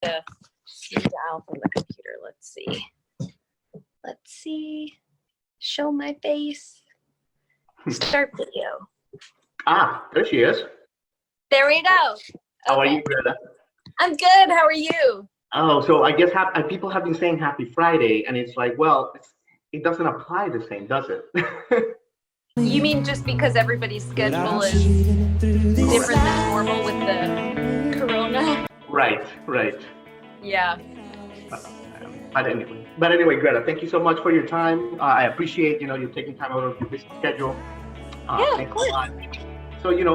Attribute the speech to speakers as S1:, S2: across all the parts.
S1: to dial from the computer. Let's see. Show my face. Start video.
S2: There she is.
S1: There we go.
S2: How are you, Greta?
S1: I'm good. How are you?
S2: Oh, so I guess people have been saying Happy Friday, and it's like, well, it doesn't apply the same, does it?
S1: You mean just because everybody's schedule is different than normal with the corona?
S2: Right.
S1: Yeah.
S2: But anyway, Greta, thank you so much for your time. I appreciate, you taking time out of your busy schedule.
S1: Yeah, of course.
S2: So, you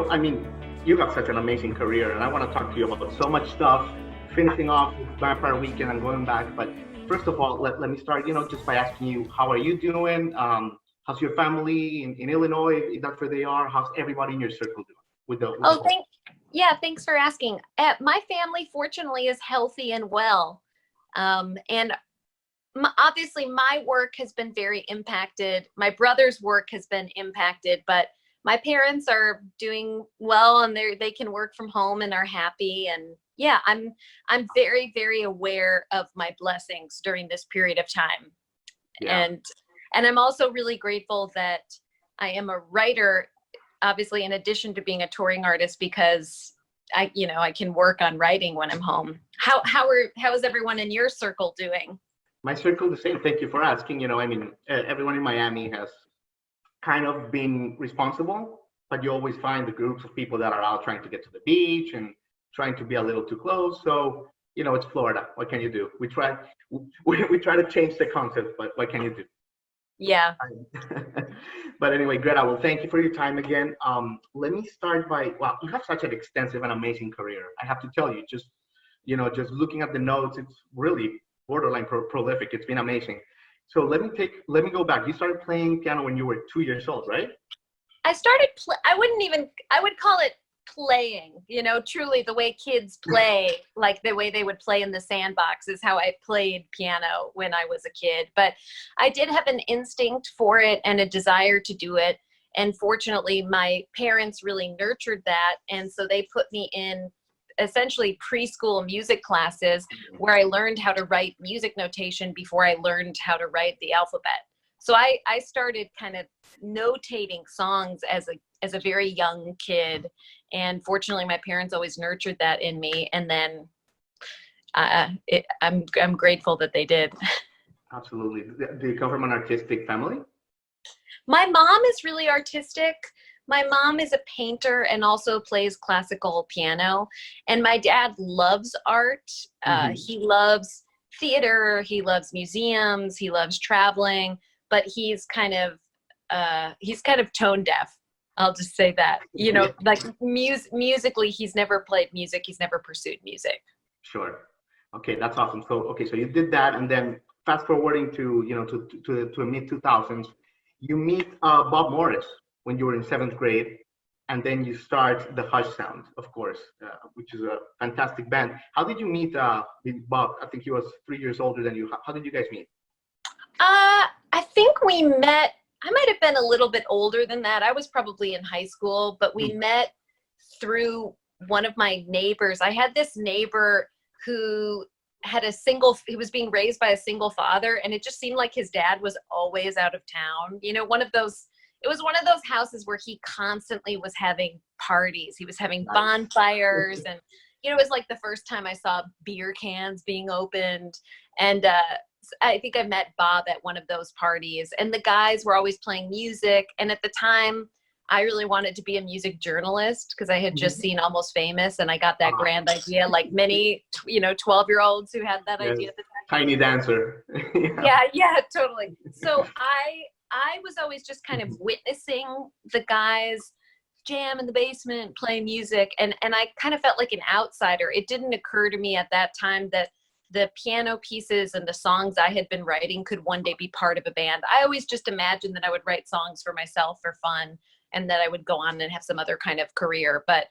S2: have such an amazing career, and I want to talk to you about so much stuff, finishing off Vampire Weekend and going back. But first of all, let me start, just by asking you, how are you doing? How's your family in Illinois, if that's where they are? How's everybody in your circle doing?
S1: Thanks for asking. My family, fortunately, is healthy and well. And obviously my work has been very impacted. My brother's work has been impacted, but my parents are doing well, and they can work from home and are happy. And yeah, I'm very, very aware of my blessings during this period of time. Yeah. And I'm also really grateful that I am a writer, obviously, in addition to being a touring artist, because I can work on writing when I'm home. How is everyone in your circle doing?
S2: My circle, the same. Thank you for asking. Everyone in Miami has kind of been responsible, but you always find the groups of people that are out trying to get to the beach and trying to be a little too close. So, it's Florida. What can you do? We try to change the concept, but what can you do?
S1: Yeah.
S2: But anyway, Greta, well, thank you for your time again. Let me start by, wow, you have such an extensive and amazing career. I have to tell you, just looking at the notes, it's really borderline prolific. It's been amazing. So let me go back. You started playing piano when you were 2 years old, right?
S1: I started, I would call it playing, truly the way kids play, like the way they would play in the sandbox is how I played piano when I was a kid. But I did have an instinct for it and a desire to do it. And fortunately, my parents really nurtured that. And so they put me in essentially preschool music classes where I learned how to write music notation before I learned how to write the alphabet. So I started kind of notating songs as a very young kid. And fortunately, my parents always nurtured that in me. And then I'm grateful that they did.
S2: Absolutely. Do you come from an artistic family?
S1: My mom is really artistic. My mom is a painter and also plays classical piano. And my dad loves art. He loves theater. He loves museums. He loves traveling. But he's kind of tone deaf. I'll just say that, like musically, he's never played music. He's never pursued music.
S2: Sure. Okay. That's awesome. So you did that. And then fast forwarding to the mid 2000s, you meet Bob Morris when you were in 7th grade. And then you start the Hush Sound, of course, which is a fantastic band. How did you meet Bob? I think he was 3 years older than you. How did you guys meet?
S1: I think we met, I might have been a little bit older than that. I was probably in high school, but we met through one of my neighbors. I had this neighbor who had he was being raised by a single father, and it just seemed like his dad was always out of town. It was one of those houses where he constantly was having parties. He was having bonfires, and it was like the first time I saw beer cans being opened. And I think I met Bob at one of those parties, and the guys were always playing music. And at the time, I really wanted to be a music journalist because I had just seen Almost Famous, and I got that grand idea, like many, 12-year-olds who had that idea at the time.
S2: Tiny dancer.
S1: Yeah, totally. So I was always just kind of witnessing the guys jam in the basement, play music, and I kind of felt like an outsider. It didn't occur to me at that time that the piano pieces and the songs I had been writing could one day be part of a band. I always just imagined that I would write songs for myself for fun, and that I would go on and have some other kind of career. But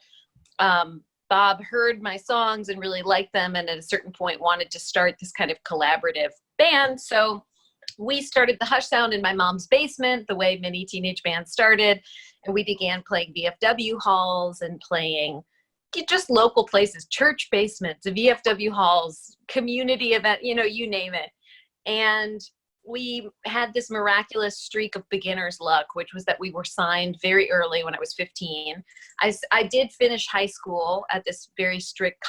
S1: Bob heard my songs and really liked them, and at a certain point wanted to start this kind of collaborative band. So we started the Hush Sound in my mom's basement, the way many teenage bands started. And we began playing VFW halls and playing just local places, church basements, VFW halls, community event, you name it. And we had this miraculous streak of beginner's luck, which was that we were signed very early when I was 15. I did finish high school at this very strict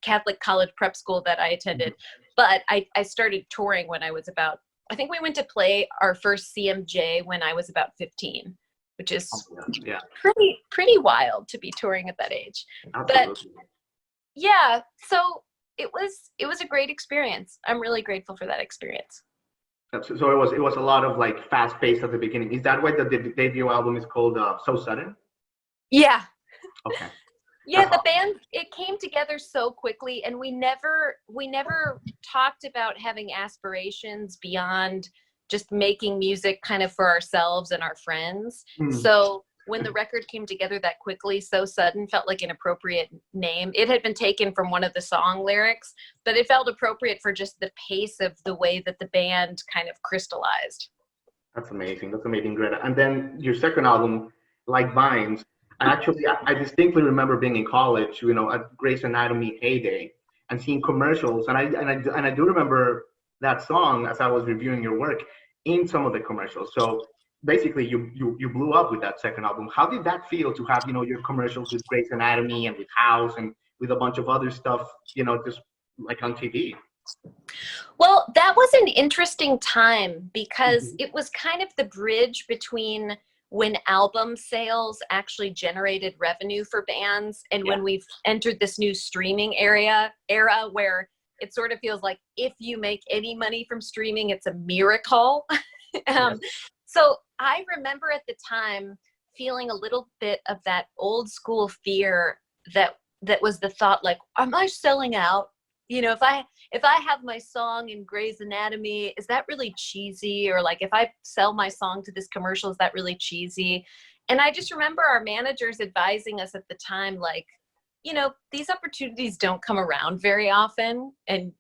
S1: Catholic college prep school that I attended, but I started touring when I was about, I think we went to play our first CMJ when I was about 15, which is pretty wild to be touring at that age.
S2: Absolutely.
S1: But yeah, so it was a great experience. I'm really grateful for that experience.
S2: So it was a lot of like fast paced at the beginning. Is that why the debut album is called So Sudden?
S1: Yeah.
S2: Okay.
S1: Yeah, the band, it came together so quickly, and we never talked about having aspirations beyond just making music kind of for ourselves and our friends. So when the record came together that quickly, So Sudden felt like an appropriate name. It had been taken from one of the song lyrics, but it felt appropriate for just the pace of the way that the band kind of crystallized.
S2: That's amazing, Greta. And then your second album, Like Vines, I distinctly remember being in college, at Grey's Anatomy heyday, and seeing commercials. And I do remember that song as I was reviewing your work in some of the commercials. So basically, you blew up with that second album. How did that feel to have your commercials with Grey's Anatomy and with House and with a bunch of other stuff, just like on TV?
S1: Well, that was an interesting time because it was kind of the bridge between when album sales actually generated revenue for bands and when we've entered this new streaming era where it sort of feels like if you make any money from streaming, it's a miracle. So I remember at the time feeling a little bit of that old school fear that was the thought, like, am I selling out? If I have my song in Grey's Anatomy, is that really cheesy? Or like, if I sell my song to this commercial, is that really cheesy? And I just remember our managers advising us at the time, like, these opportunities don't come around very often, and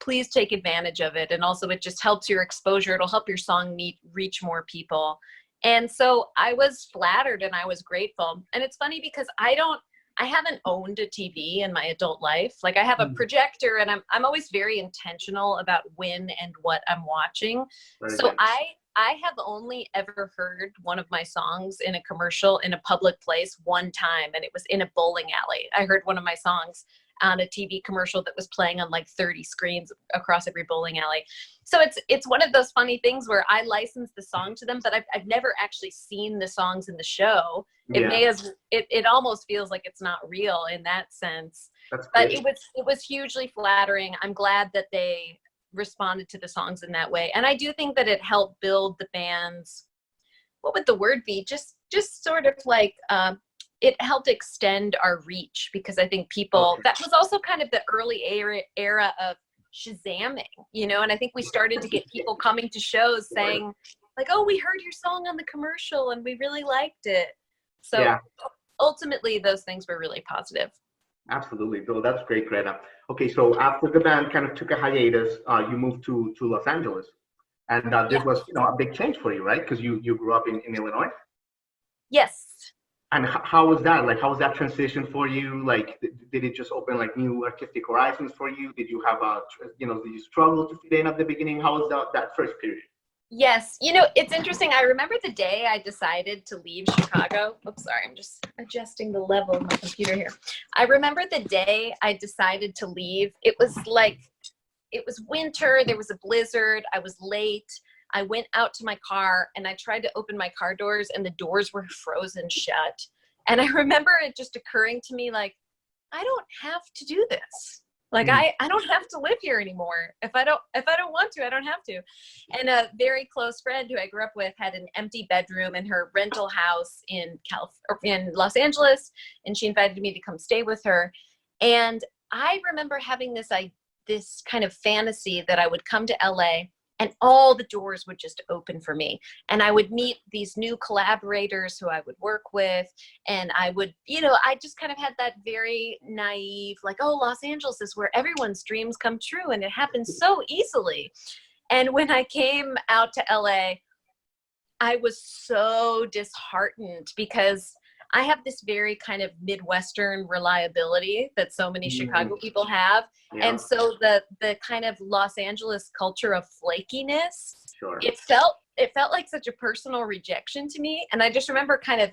S1: please take advantage of it. And also it just helps your exposure. It'll help your song reach more people. And so I was flattered and I was grateful. And it's funny because I haven't owned a TV in my adult life. Like, I have a projector, and I'm always very intentional about when and what I'm watching. So I have only ever heard one of my songs in a commercial in a public place one time, and it was in a bowling alley. I heard one of my songs on a TV commercial that was playing on like 30 screens across every bowling alley. So it's one of those funny things where I license the song to them, but I've never actually seen the songs in the show. It almost feels like it's not real in that sense. But it was hugely flattering. I'm glad that they responded to the songs in that way. And I do think that it helped build the band's, what would the word be? Just sort of like, it helped extend our reach, because I think that was also kind of the early era of Shazamming, and I think we started to get people coming to shows saying like, oh, we heard your song on the commercial and we really liked it. So ultimately those things were really positive.
S2: Absolutely, Bill. That's great, Greta. Okay, so after the band kind of took a hiatus, you moved to Los Angeles, and this was a big change for you, right? Because you grew up in Illinois.
S1: Yes.
S2: And how was that? Like, how was that transition for you? Like, did it just open like new artistic horizons for you? Did you have did you struggle to fit in at the beginning? How was that first period?
S1: Yes. It's interesting. I remember the day I decided to leave Chicago. Oops, sorry. I'm just adjusting the level of my computer here. I remember the day I decided to leave. It was winter. There was a blizzard. I was late. I went out to my car and I tried to open my car doors and the doors were frozen shut. And I remember it just occurring to me, like, I don't have to do this. Like, I don't have to live here anymore. If I don't want to, I don't have to. And a very close friend who I grew up with had an empty bedroom in her rental house in Los Angeles. And she invited me to come stay with her. And I remember having this kind of fantasy that I would come to LA and all the doors would just open for me. And I would meet these new collaborators who I would work with. And I would, I just kind of had that very naive, like, oh, Los Angeles is where everyone's dreams come true. And it happens so easily. And when I came out to LA, I was so disheartened because I have this very kind of Midwestern reliability that so many Chicago people have.
S2: Yeah.
S1: And so the kind of Los Angeles culture of flakiness,
S2: Sure.
S1: it felt like such a personal rejection to me. And I just remember kind of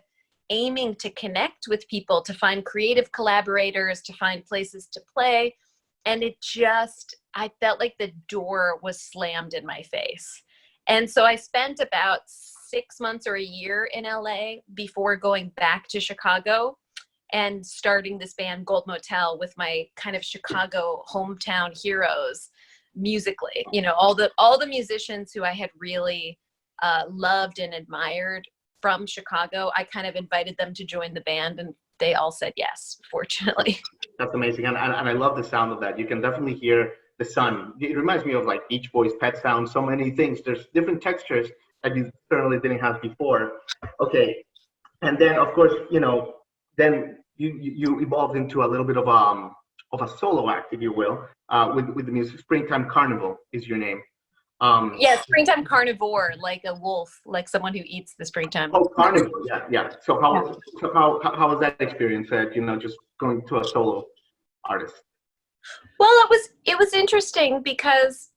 S1: aiming to connect with people, to find creative collaborators, to find places to play. And I felt like the door was slammed in my face. And so I spent about 6 months or a year in LA before going back to Chicago and starting this band Gold Motel with my kind of Chicago hometown heroes musically. You know, all the musicians who I had really loved and admired from Chicago, I kind of invited them to join the band, and they all said yes, fortunately.
S2: That's amazing. And I love the sound of that. You can definitely hear the sun. It reminds me of like Beach Boys, Pet Sounds, so many things. There's different textures that you certainly didn't have before. Okay. And then of course, you know, then you evolved into a little bit of a solo act, if you will, with the music. Springtime Carnival is your name.
S1: Yeah, Springtime Carnivore, like a wolf, like someone who eats the springtime.
S2: Oh, Carnivore, yeah. So how was that experience? You know, just going to a solo artist.
S1: Well, it was interesting because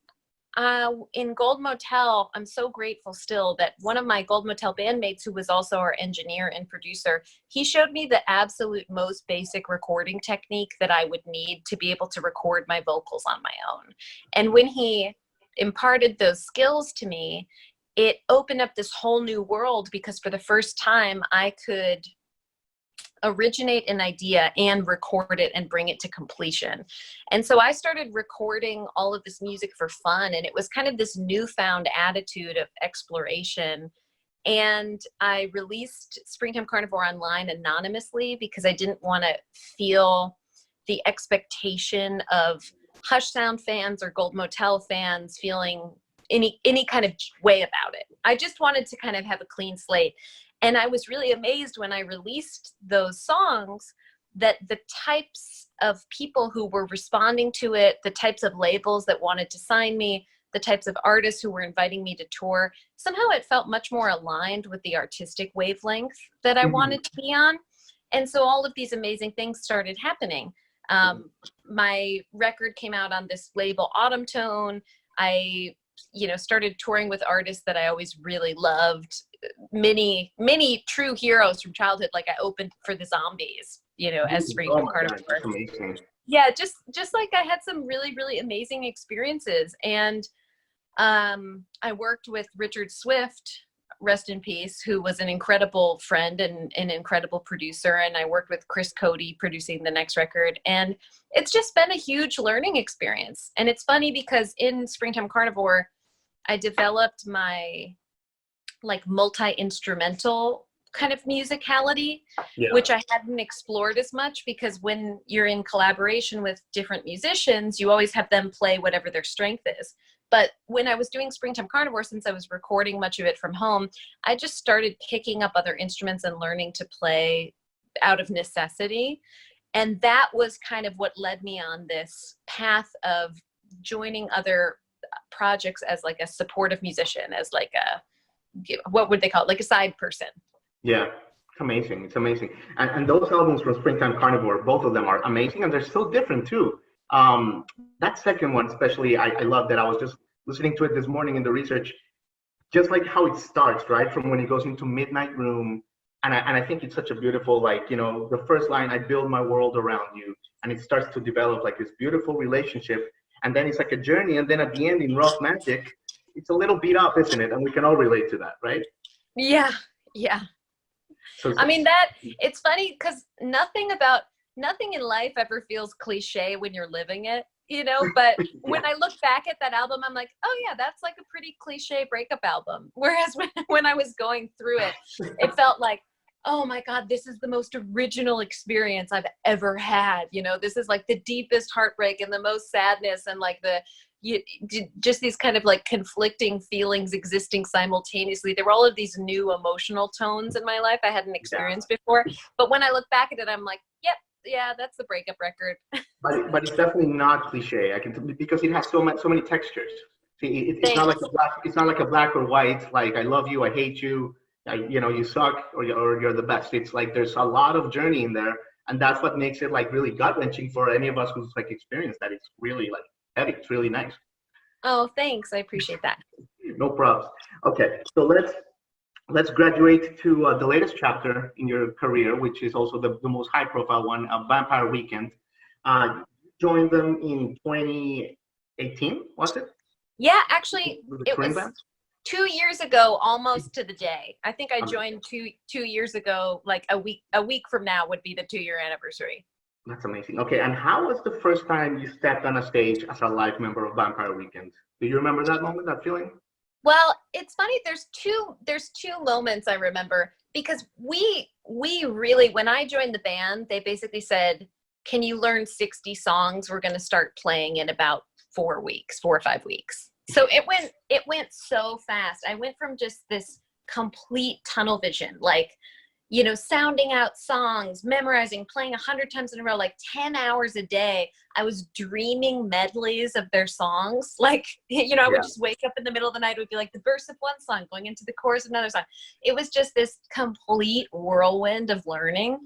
S1: in Gold Motel, I'm so grateful still that one of my Gold Motel bandmates, who was also our engineer and producer, he showed me the absolute most basic recording technique that I would need to be able to record my vocals on my own. And when he imparted those skills to me, it opened up this whole new world, because for the first time I could originate an idea and record it and bring it to completion. And so I started recording all of this music for fun, and it was kind of this newfound attitude of exploration. And I released Springtime Carnivore online anonymously because I didn't want to feel the expectation of Hush Sound fans or Gold Motel fans feeling any kind of way about it. I just wanted to kind of have a clean slate. And I was really amazed when I released those songs that the types of people who were responding to it, the types of labels that wanted to sign me, the types of artists who were inviting me to tour, somehow it felt much more aligned with the artistic wavelength that I wanted to be on. And so all of these amazing things started happening. My record came out on this label, Autumn Tone. I, started touring with artists that I always really loved. Many true heroes from childhood. Like I opened for the Zombies, as Springtime Carnivore. Yeah, just like I had some really, really amazing experiences. And I worked with Richard Swift, rest in peace, who was an incredible friend and an incredible producer. And I worked with Chris Cody producing the next record. And it's just been a huge learning experience. And it's funny because in Springtime Carnivore, I developed my multi-instrumental kind of musicality, which I hadn't explored as much, because when you're in collaboration with different musicians, you always have them play whatever their strength is. But when I was doing Springtime Carnivore, since I was recording much of it from home, I just started picking up other instruments and learning to play out of necessity. And that was kind of what led me on this path of joining other projects as like a supportive musician, as like what would they call it? Like a side person.
S2: Yeah, it's amazing. It's amazing. And those albums from Springtime Carnivore, both of them are amazing, and they're so different too. That second one, especially, I love that. I was just listening to it this morning in the research, just like how it starts, right? From when it goes into Midnight Room. And I think it's such a beautiful, the first line, I build my world around you. And it starts to develop like this beautiful relationship. And then it's like a journey. And then at the end in Rough Magic, it's a little beat up, isn't it? And we can all relate to that, right?
S1: Yeah. So, I mean, it's funny because nothing in life ever feels cliche when you're living it, but when I look back at that album, I'm like, oh yeah, that's like a pretty cliche breakup album. Whereas when I was going through it, it felt like, oh my God, this is the most original experience I've ever had. This is like the deepest heartbreak and the most sadness, and like just these kind of like conflicting feelings existing simultaneously. There were all of these new emotional tones in my life I hadn't experienced before. But when I look back at it, I'm like, yep, yeah, that's the breakup record.
S2: but it's definitely not cliche. Because it has so many textures. See, it's not like a black or white. Like I love you, I hate you. you suck or you're the best. It's like there's a lot of journey in there, and that's what makes it like really gut wrenching for any of us who's like experienced that. It's really like heavy. It's really nice.
S1: Oh, thanks. I appreciate that.
S2: No props. Okay, so let's graduate to the latest chapter in your career, which is also the most high profile one, Vampire Weekend. Joined them in 2018, was it?
S1: Yeah, actually, it was
S2: Band?
S1: 2 years ago, almost to the day. I think I joined two years ago, like a week from now would be the 2-year anniversary.
S2: That's amazing. Okay, and how was the first time you stepped on a stage as a live member of Vampire Weekend? Do you remember that moment, that feeling?
S1: Well, it's funny. There's two moments I remember, because we really, when I joined the band, they basically said, "Can you learn 60 songs? We're going to start playing in about 4 or 5 weeks." So it went so fast. I went from just this complete tunnel vision, like, sounding out songs, memorizing, playing 100 times in a row, like 10 hours a day. I was dreaming medleys of their songs. Like, I would just wake up in the middle of the night. It would be like the verse of one song going into the chorus of another song. It was just this complete whirlwind of learning.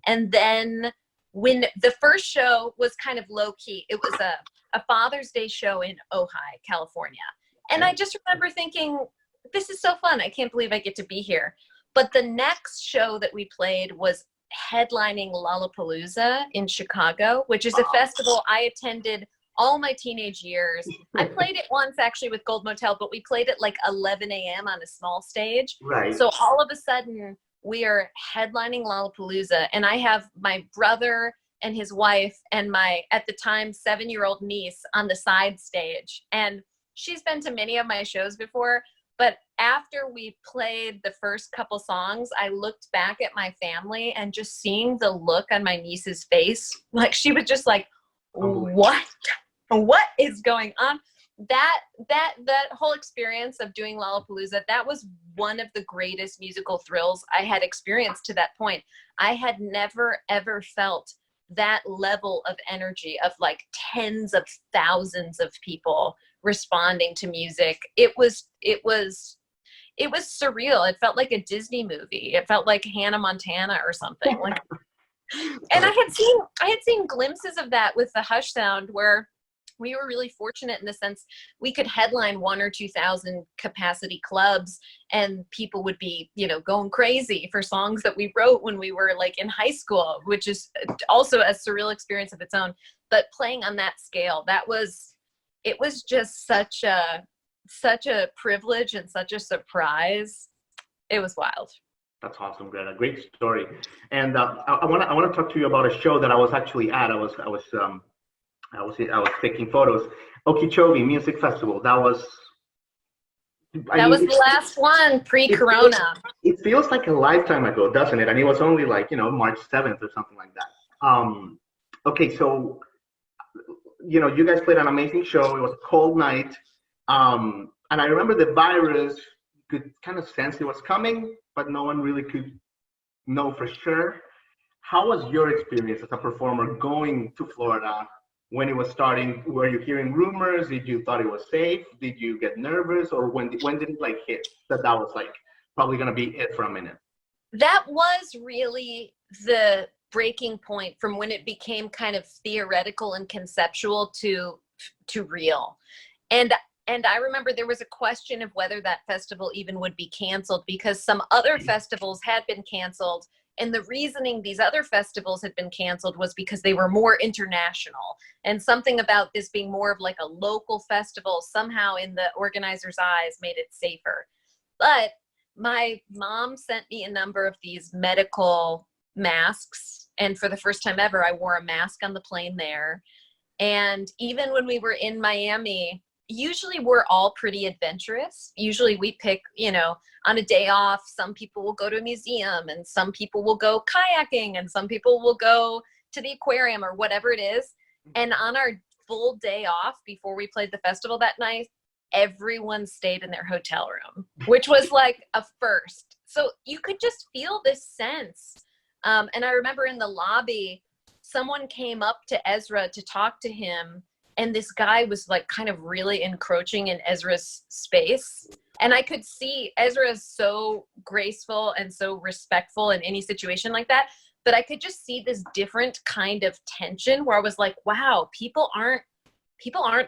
S1: And then when the first show was kind of low key, it was a Father's Day show in Ojai, California. And I just remember thinking, this is so fun. I can't believe I get to be here. But the next show that we played was headlining Lollapalooza in Chicago, which is a festival I attended all my teenage years. I played it once actually with Gold Motel, but we played it like 11 a.m. on a small stage.
S2: Right.
S1: So all of a sudden we are headlining Lollapalooza, and I have my brother and his wife and my, at the time, 7-year-old niece on the side stage. And she's been to many of my shows before. But after we played the first couple songs, I looked back at my family, and just seeing the look on my niece's face, like she was just like, what is going on? That whole experience of doing Lollapalooza, that was one of the greatest musical thrills I had experienced to that point. I had never, ever felt that level of energy of like tens of thousands of people responding to music. It was surreal. It felt like a Disney movie. It felt like Hannah Montana or something. Like, and I had seen glimpses of that with the Hush Sound, where we were really fortunate in the sense we could headline 1,000 or 2,000 capacity clubs, and people would be, going crazy for songs that we wrote when we were like in high school, which is also a surreal experience of its own. But playing on that scale, it was just such a privilege and such a surprise. It was wild.
S2: That's awesome, Greta. Great story. And I want to talk to you about a show that I was actually at. I was taking photos. Okeechobee Music Festival. That was
S1: the last one pre-corona.
S2: It feels like a lifetime ago, doesn't it? And it was only like, March 7th or something like that. Okay, so you guys played an amazing show. It was a cold night. And I remember the virus, you could kind of sense it was coming, but no one really could know for sure. How was your experience as a performer going to Florida when it was starting? Were you hearing rumors? Did you thought it was safe? Did you get nervous? Or when did it like hit that was like probably going to be it for a minute? That
S1: was really the breaking point from when it became kind of theoretical and conceptual to real. And I remember there was a question of whether that festival even would be canceled, because some other festivals had been canceled. And the reasoning these other festivals had been canceled was because they were more international. And something about this being more of like a local festival somehow in the organizer's eyes made it safer. But my mom sent me a number of these medical masks. And for the first time ever, I wore a mask on the plane there. And even when we were in Miami, usually we're all pretty adventurous. Usually we pick, on a day off, some people will go to a museum, and some people will go kayaking, and some people will go to the aquarium or whatever it is. And on our full day off before we played the festival that night, everyone stayed in their hotel room, which was like a first. So you could just feel this sense. And I remember in the lobby, someone came up to Ezra to talk to him, and this guy was like kind of really encroaching in Ezra's space. And I could see Ezra is so graceful and so respectful in any situation like that. But I could just see this different kind of tension where I was like, wow, people aren't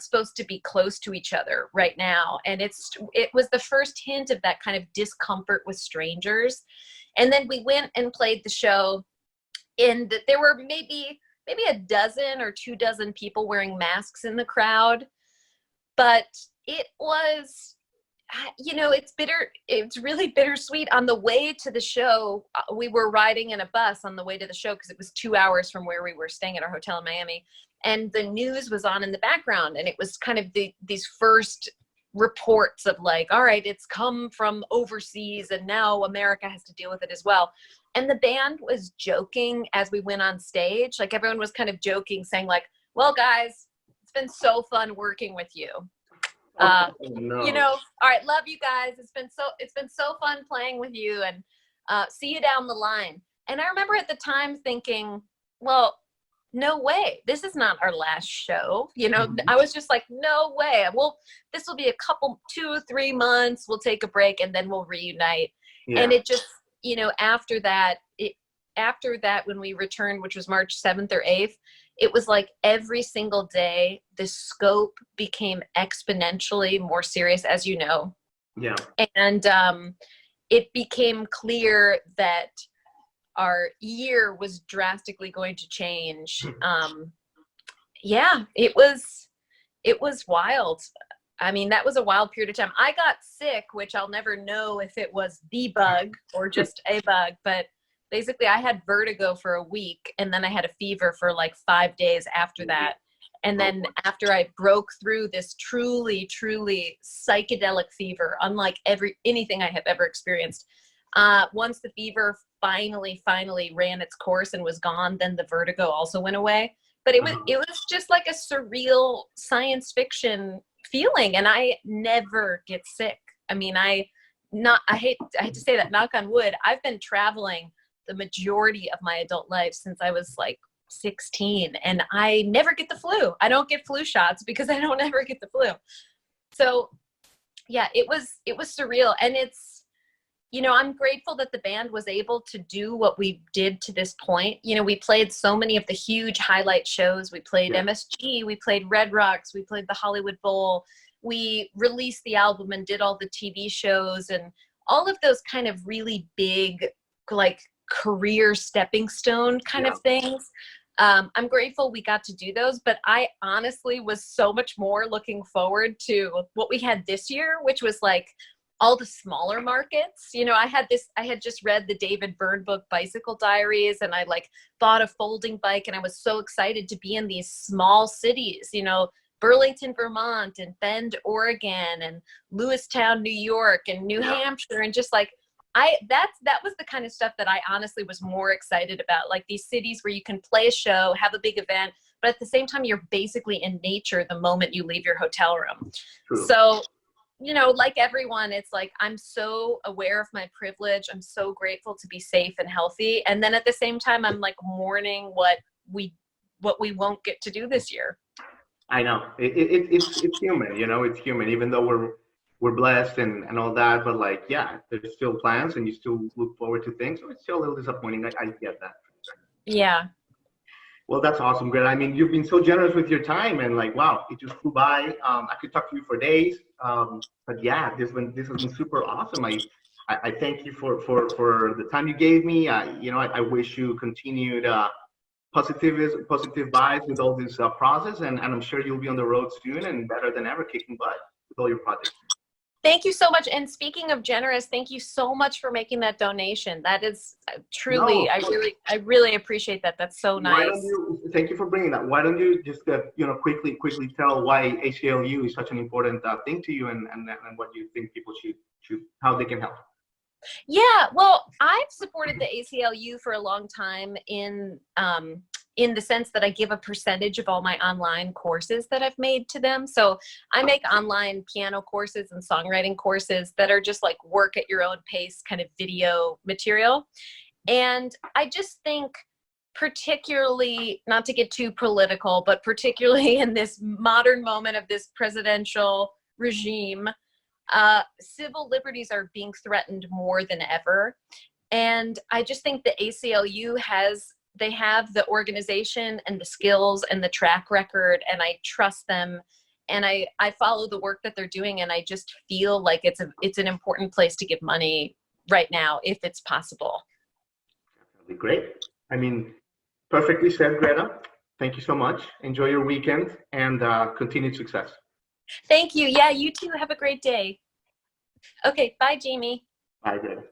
S1: supposed to be close to each other right now. And it was the first hint of that kind of discomfort with strangers. And then we went and played the show, and there were maybe a dozen or 24 people wearing masks in the crowd. But it was, it's really bittersweet. On the way to the show, we were riding in a bus on the way to the show because it was 2 hours from where we were staying at our hotel in Miami. And the news was on in the background, and it was kind of these first reports of like, all right, it's come from overseas and now America has to deal with it as well. And the band was joking as we went on stage. Like, everyone was kind of joking, saying like, well, guys, it's been so fun working with you.
S2: Oh, no.
S1: All right, love you guys. It's been so fun playing with you, and see you down the line. And I remember at the time thinking, well, no way, this is not our last show. I was just like, no way. Well, this will be a couple, 2 or 3 months. We'll take a break and then we'll reunite. Yeah. And it just, after that, when we returned, which was March 7th or 8th, it was like every single day, the scope became exponentially more serious, as you know.
S2: Yeah. And
S1: it became clear that our year was drastically going to change. It was wild. I mean, that was a wild period of time. I got sick, which I'll never know if it was the bug or just a bug, but basically I had vertigo for a week, and then I had a fever for like 5 days after that. And then after I broke through this truly, truly psychedelic fever, unlike anything I have ever experienced, once the fever finally ran its course and was gone, then the vertigo also went away. But it was just like a surreal science fiction feeling, and I never get sick. I mean, I hate to say that, knock on wood, I've been traveling the majority of my adult life since I was like 16, and I never get the flu. I don't get flu shots because I don't ever get the flu. So yeah, it was surreal. And it's, I'm grateful that the band was able to do what we did to this point. We played so many of the huge highlight shows. We played MSG, we played Red Rocks, we played the Hollywood Bowl. We released the album and did all the TV shows and all of those kind of really big, like, career stepping stone kind of things. I'm grateful we got to do those, but I honestly was so much more looking forward to what we had this year, which was like all the smaller markets. I had just read the David Byrne book, Bicycle Diaries, and I like bought a folding bike, and I was so excited to be in these small cities, Burlington, Vermont, and Bend, Oregon, and Lewistown, New York, and New Hampshire, and just like, that was the kind of stuff that I honestly was more excited about, like these cities where you can play a show, have a big event, but at the same time, you're basically in nature the moment you leave your hotel room. True. So, like everyone, it's like, I'm so aware of my privilege. I'm so grateful to be safe and healthy. And then at the same time, I'm like mourning what we won't get to do this year.
S2: I know it's human, it's human, even though we're blessed and all that, but like, yeah, there's still plans and you still look forward to things. So it's still a little disappointing. I get that.
S1: Yeah.
S2: Well, that's awesome, Greta. I mean, you've been so generous with your time, and like, wow, it just flew by. I could talk to you for days, but yeah, this has been super awesome. I thank you for the time you gave me. I wish you continued positive vibes with all this process, and I'm sure you'll be on the road soon and better than ever, kicking butt with all your projects.
S1: Thank you so much. And speaking of generous, thank you so much for making that donation. That is truly, I really appreciate that. That's so nice.
S2: Thank you for bringing that. Why don't you just quickly tell why ACLU is such an important thing to you, and what you think people should how they can help.
S1: Yeah, well, I've supported the ACLU for a long time in the sense that I give a percentage of all my online courses that I've made to them. So I make online piano courses and songwriting courses that are just like work at your own pace kind of video material. And I just think, particularly, not to get too political, but particularly in this modern moment of this presidential regime, civil liberties are being threatened more than ever. And I just think the ACLU they have the organization and the skills and the track record, and I trust them. And I follow the work that they're doing, and I just feel like it's an important place to give money right now, if it's possible.
S2: That'd be great. I mean, perfectly said, Greta. Thank you so much. Enjoy your weekend and continued success.
S1: Thank you. Yeah, you too. Have a great day. Okay, bye, Jaime.
S2: Bye, Greta.